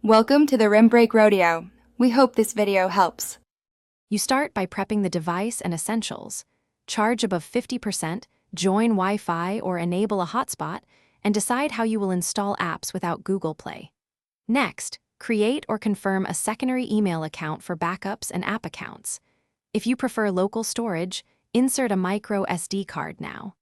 Welcome to the Rim Break Rodeo. We hope this video helps. You start by prepping the device and essentials. Charge above 50%, join Wi-Fi or enable a hotspot, and decide how you will install apps without Google Play. Next, create or confirm a secondary email account for backups and app accounts. If you prefer local storage, insert a micro SD card now.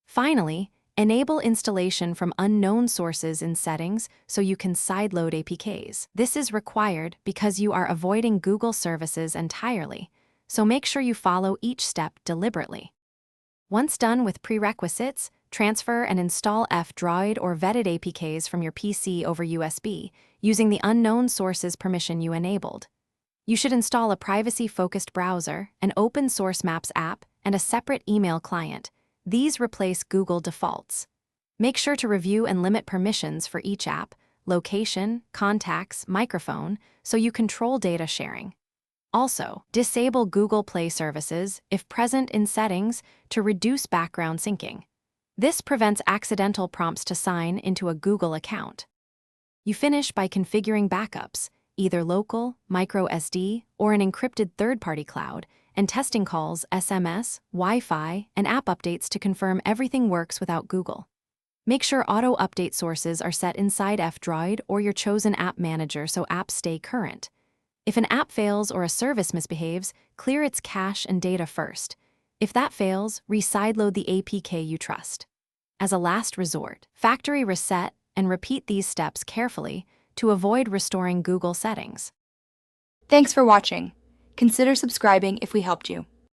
Finally, enable installation from unknown sources in settings so you can sideload APKs. This is required because you are avoiding Google services entirely, so make sure you follow each step deliberately. Once done with prerequisites, transfer and install F-Droid or vetted APKs from your PC over USB using the unknown sources permission you enabled. You should install a privacy-focused browser, an open-source Maps app, and a separate email client. These replace Google defaults. Make sure to review and limit permissions for each app, location, contacts, microphone, so you control data sharing. Also, disable Google Play services, if present in settings, to reduce background syncing. This prevents accidental prompts to sign into a Google account. You finish by configuring backups, either local, micro SD, or an encrypted third-party cloud, and testing calls, SMS, Wi-Fi, and app updates to confirm everything works without Google. Make sure auto-update sources are set inside F-Droid or your chosen app manager so apps stay current. If an app fails or a service misbehaves, clear its cache and data first. If that fails, re-sideload the APK you trust. As a last resort, factory reset and repeat these steps carefully to avoid restoring Google settings. Thanks for watching. Consider subscribing if we helped you.